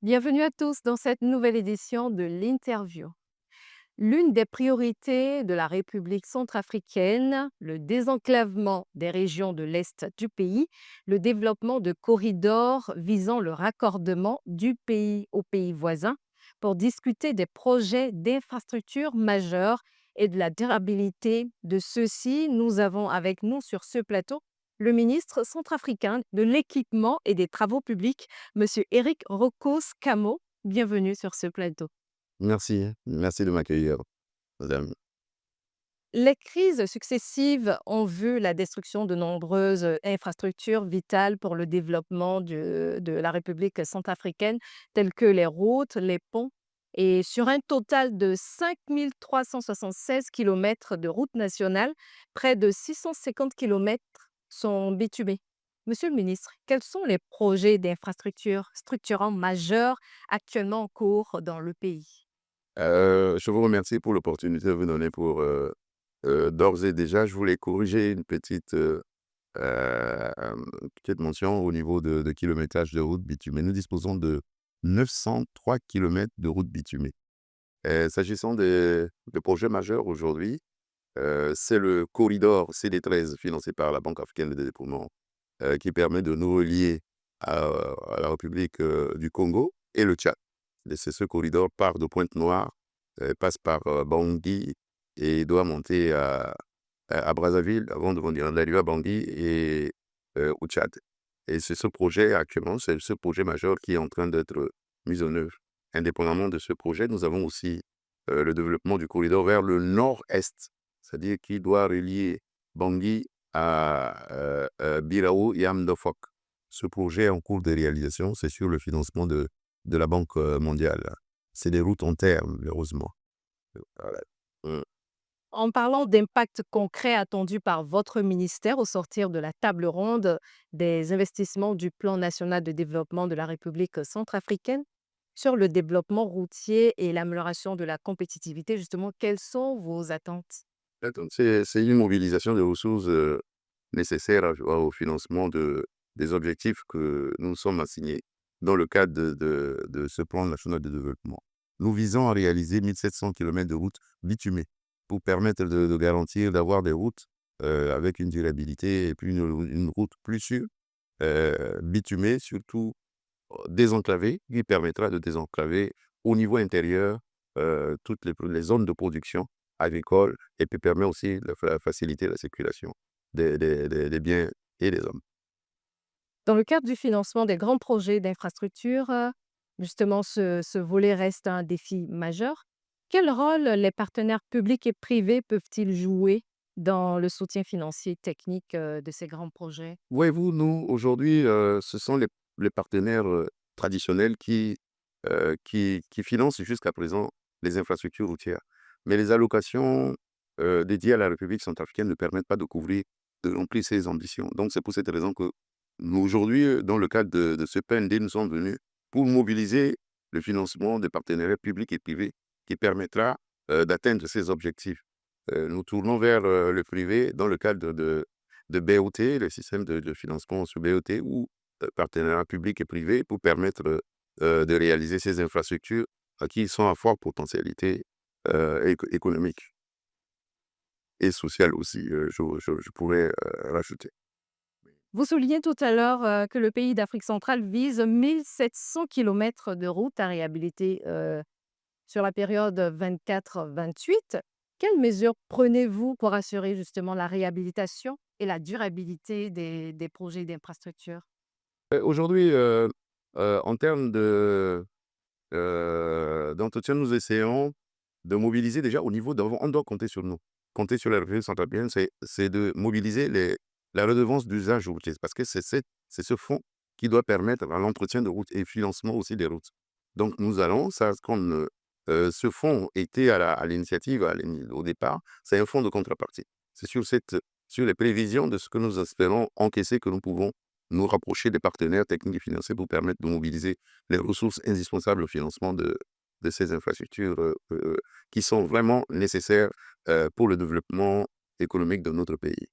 Bienvenue à tous dans cette nouvelle édition de l'interview. L'une des priorités de la République centrafricaine, le désenclavement des régions de l'Est du pays, le développement de corridors visant le raccordement du pays aux pays voisins pour discuter des projets d'infrastructures majeurs et de la durabilité de ceux-ci. Nous avons avec nous sur ce plateau le ministre centrafricain de l'équipement et des travaux publics, M. Eric Rokos Camo. Bienvenue sur ce plateau. Merci de m'accueillir, madame. Les crises successives ont vu la destruction de nombreuses infrastructures vitales pour le développement de la République centrafricaine, telles que les routes, les ponts. Et sur un total de 5 376 kilomètres de routes nationales, près de 650 kilomètres sont bitumés. Monsieur le ministre, quels sont les projets d'infrastructures structurants majeurs actuellement en cours dans le pays? Je vous remercie pour l'opportunité de vous donner pour, d'ores et déjà, je voulais corriger petite mention au niveau de kilométrage de route bitumée. Nous disposons de 903 kilomètres de route bitumée. S'agissant des projets majeurs aujourd'hui, c'est le corridor CD13 financé par la Banque africaine de développement, qui permet de nous relier à la République, du Congo et le Tchad. Et c'est ce corridor part de Pointe-Noire, passe par, Bangui et doit monter à Brazzaville avant d'arriver à Bangui et au Tchad. Et c'est ce projet actuellement, c'est ce projet majeur qui est en train d'être mis en œuvre. Indépendamment de ce projet, nous avons aussi, le développement du corridor vers le nord-est, c'est-à-dire qui doit relier Bangui à, Birao et Amdofok. Ce projet est en cours de réalisation, c'est sur le financement de la Banque, mondiale. C'est des routes en terre, malheureusement. Voilà. Mmh. En parlant d'impact concret attendu par votre ministère au sortir de la table ronde des investissements du Plan national de développement de la République centrafricaine sur le développement routier et l'amélioration de la compétitivité, justement, quelles sont vos attentes? Donc c'est une mobilisation de ressources, nécessaires au financement des objectifs que nous sommes assignés dans le cadre de ce plan national de développement. Nous visons à réaliser 1 700 kilomètres de routes bitumées pour permettre de garantir d'avoir des routes, avec une durabilité et puis une route plus sûre, bitumée, surtout désenclavée, qui permettra de désenclaver au niveau intérieur, toutes les zones de production agricole et puis permet aussi de faciliter la circulation des biens et des hommes. Dans le cadre du financement des grands projets d'infrastructure, justement, ce volet reste un défi majeur. Quel rôle les partenaires publics et privés peuvent-ils jouer dans le soutien financier technique de ces grands projets? Voyez-vous, nous, aujourd'hui, ce sont les partenaires, traditionnels qui financent jusqu'à présent les infrastructures routières. Mais les allocations, dédiées à la République centrafricaine ne permettent pas de couvrir, de remplir ces ambitions. Donc c'est pour cette raison que nous, aujourd'hui, dans le cadre de ce PND, nous sommes venus pour mobiliser le financement des partenariats publics et privés qui permettra, d'atteindre ces objectifs. Nous tournons vers, le privé dans le cadre de BOT, le système de financement sur BOT ou partenariat public et privé pour permettre, de réaliser ces infrastructures, qui sont à forte potentialité, économique et sociale aussi, je pourrais, rajouter. Vous soulignez tout à l'heure que le pays d'Afrique centrale vise 1700 kilomètres de routes à réhabiliter sur la période 24-28. Quelles mesures prenez-vous pour assurer justement la réhabilitation et la durabilité des projets d'infrastructure? Aujourd'hui, en termes d'entretien, nous essayons de mobiliser déjà au niveau on doit compter sur nous. Compter sur la République centrafricaine, c'est de mobiliser la redevance d'usage routier parce que c'est ce fonds qui doit permettre à l'entretien de routes et financement aussi des routes. Donc nous allons ça comme, ce fonds était à l'initiative, au départ, c'est un fonds de contrepartie. C'est sur les prévisions de ce que nous espérons encaisser que nous pouvons nous rapprocher des partenaires techniques et financiers pour permettre de mobiliser les ressources indispensables au financement de ces infrastructures, qui sont vraiment nécessaires, pour le développement économique de notre pays.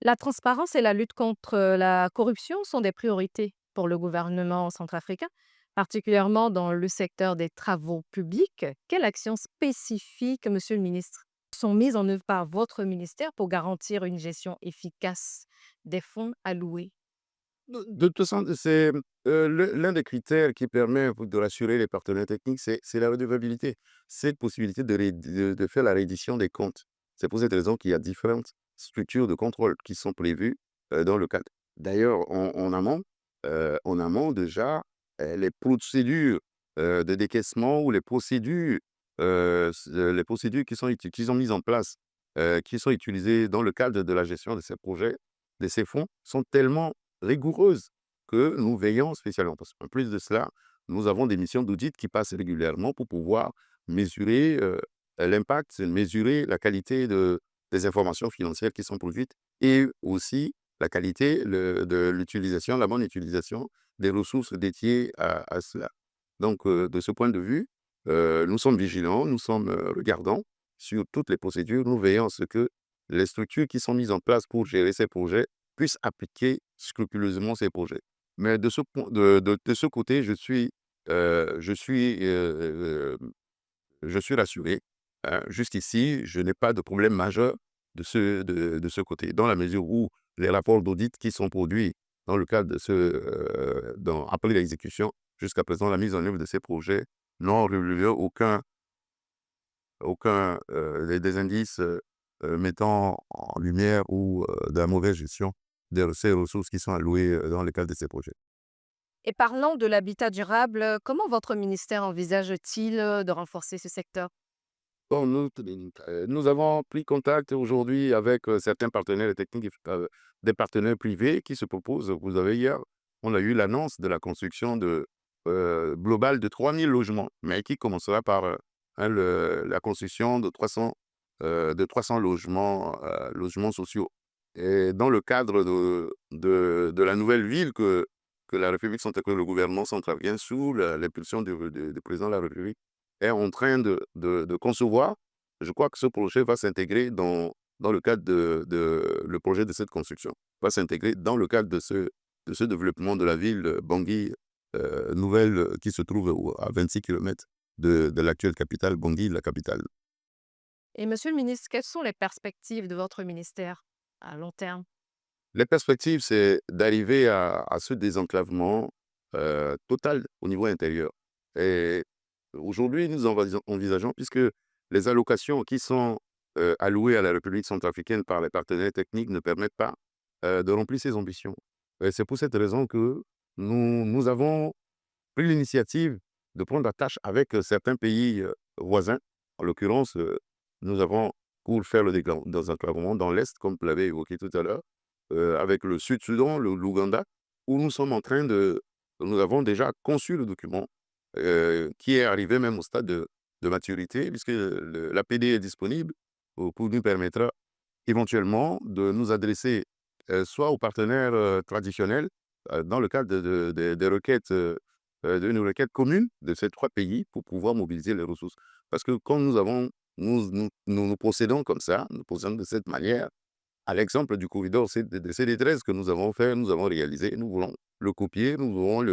La transparence et la lutte contre la corruption sont des priorités pour le gouvernement centrafricain. particulièrement dans le secteur des travaux publics. Quelles actions spécifiques, Monsieur le ministre, sont mises en œuvre par votre ministère pour garantir une gestion efficace des fonds alloués? De toute façon, c'est, l'un des critères qui permet de rassurer les partenaires techniques, c'est la redevabilité. Cette possibilité de faire la reddition des comptes. C'est pour cette raison qu'il y a différentes structures de contrôle qui sont prévues, dans le cadre. D'ailleurs, en amont déjà, les procédures, de décaissement ou les procédures qui sont mises en place, qui sont utilisées dans le cadre de la gestion de ces projets, de ces fonds, sont tellement rigoureuses que nous veillons spécialement. Parce qu'en plus de cela, nous avons des missions d'audit qui passent régulièrement pour pouvoir mesurer l'impact, mesurer la qualité des informations financières qui sont produites et aussi la qualité de l'utilisation, la bonne utilisation des ressources dédiées à cela. Donc, de ce point de vue, nous sommes vigilants, nous sommes regardants sur toutes les procédures, nous veillons à ce que les structures qui sont mises en place pour gérer ces projets puissent appliquer scrupuleusement ces projets. Mais de ce côté, je suis rassuré, hein. Jusqu'ici, je n'ai pas de problème majeur de ce côté, dans la mesure où les rapports d'audit qui sont produits dans le cadre de après l'exécution, jusqu'à présent, la mise en œuvre de ces projets n'ont relevé aucun des indices mettant en lumière ou de la mauvaise gestion de ces ressources qui sont allouées dans le cadre de ces projets. Et parlant de l'habitat durable, comment votre ministère envisage-t-il de renforcer ce secteur? Bon, nous avons pris contact aujourd'hui avec certains partenaires techniques, des partenaires privés qui se proposent. Vous avez hier, on a eu l'annonce de la construction globale de 3 000 logements, mais qui commencera par la construction de 300 logements, logements sociaux. Et dans le cadre de la nouvelle ville que la République centrafricaine, le gouvernement centrafricain, sous l'impulsion du président de la République, est en train de concevoir. Je crois que ce projet va s'intégrer dans le cadre le projet de cette construction va s'intégrer dans le cadre de ce développement de la ville Bangui, nouvelle, qui se trouve à 26 kilomètres de l'actuelle capitale, Bangui, la capitale. Et Monsieur le ministre, quelles sont les perspectives de votre ministère à long terme? Les perspectives, c'est d'arriver à ce désenclavement total au niveau intérieur. Et aujourd'hui, nous envisageons, puisque les allocations qui sont allouées à la République centrafricaine par les partenaires techniques ne permettent pas de remplir ces ambitions. Et c'est pour cette raison que nous avons pris l'initiative de prendre la tâche avec certains pays voisins. En l'occurrence, nous avons, pour faire le désenclavement dans l'Est, comme vous l'avez évoqué tout à l'heure, avec le Sud-Soudan, l'Ouganda, où nous avons déjà conçu le document qui est arrivé même au stade de maturité, puisque l'APD est disponible pour nous permettre éventuellement de nous adresser soit aux partenaires traditionnels dans le cadre des requêtes, d'une requête commune de ces trois pays pour pouvoir mobiliser les ressources. Parce que quand nous procédons comme ça, nous procédons de cette manière, à l'exemple du corridor de CD13 que nous avons fait, nous avons réalisé, nous voulons le copier, nous voulons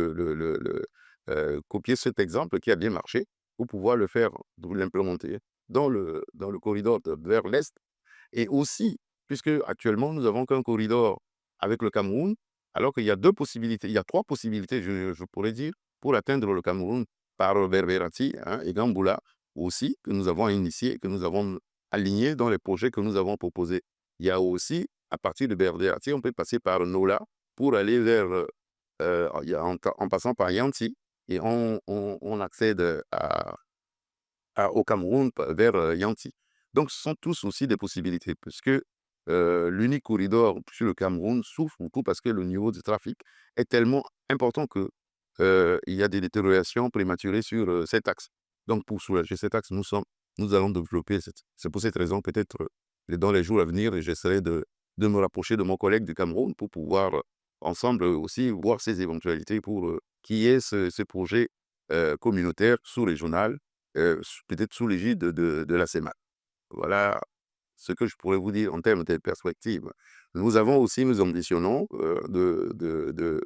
copier cet exemple qui a bien marché pour pouvoir le faire, l'implémenter dans le corridor vers l'Est. Et aussi, puisque actuellement nous avons qu'un corridor avec le Cameroun, alors qu'il y a deux possibilités, il y a trois possibilités, je pourrais dire, pour atteindre le Cameroun par Berberati, hein, et Gamboula aussi, que nous avons initié, que nous avons aligné dans les projets que nous avons proposés. Il y a aussi, à partir de Berberati, on peut passer par Nola pour aller vers, en passant par Yanti, et on accède au Cameroun vers Yanti. Donc, ce sont tous aussi des possibilités, puisque l'unique corridor sur le Cameroun souffre beaucoup parce que le niveau de trafic est tellement important que il y a des détériorations prématurées sur cet axe. Donc, pour soulager cet axe, nous allons développer. C'est pour cette raison, peut-être dans les jours à venir, j'essaierai de me rapprocher de mon collègue du Cameroun pour pouvoir ensemble aussi voir ces éventualités pour qu'il y ait ce projet communautaire, sous-régional, peut-être sous l'égide de la CEMAC. Voilà ce que je pourrais vous dire en termes de perspective. Nous ambitionnons de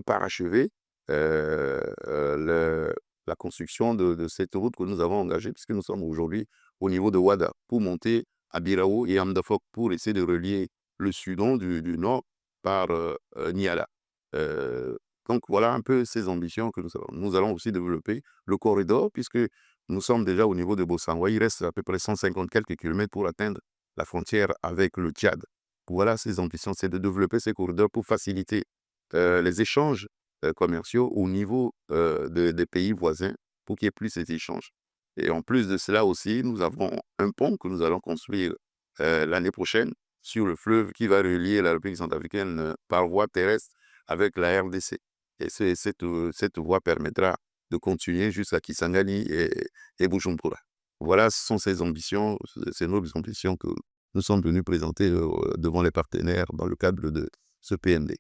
parachever le la construction de cette route que nous avons engagée, puisque nous sommes aujourd'hui au niveau de Ouada, pour monter à Birao et Amdafok, pour essayer de relier le Soudan du Nord par, Niala. Heu, donc voilà un peu ces ambitions que nous avons. Nous allons aussi développer le corridor, puisque nous sommes déjà au niveau de Bossangoa. Il reste à peu près 150 quelques kilomètres pour atteindre la frontière avec le Tchad. Voilà ces ambitions, c'est de développer ces corridors pour faciliter, les échanges, commerciaux au niveau, des pays voisins, pour qu'il y ait plus ces échanges. Et en plus de cela aussi, nous avons un pont que nous allons construire, l'année prochaine sur le fleuve qui va relier la République centrafricaine, par voie terrestre avec la RDC. Et cette voie permettra de continuer jusqu'à Kisangani et Bujumbura. Voilà, ce sont ces ambitions, c'est nos ambitions que nous sommes venus présenter, devant les partenaires dans le cadre de ce PND.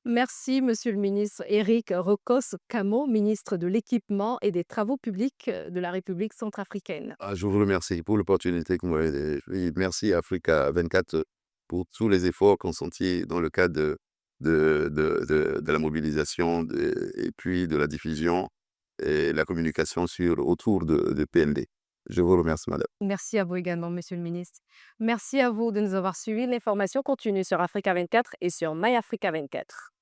Merci, Monsieur le ministre Éric Rokos Kamo, ministre de l'Équipement et des Travaux publics de la République centrafricaine. Ah, je vous remercie pour l'opportunité que vous m'avez donnée. Et merci à Africa 24 pour tous les efforts consentis dans le cadre de la mobilisation et puis de la diffusion et la communication autour de PND. Je vous remercie, madame. Merci à vous également, Monsieur le ministre. Merci à vous de nous avoir suivis. L'information continue sur Africa 24 et sur MyAfrica 24.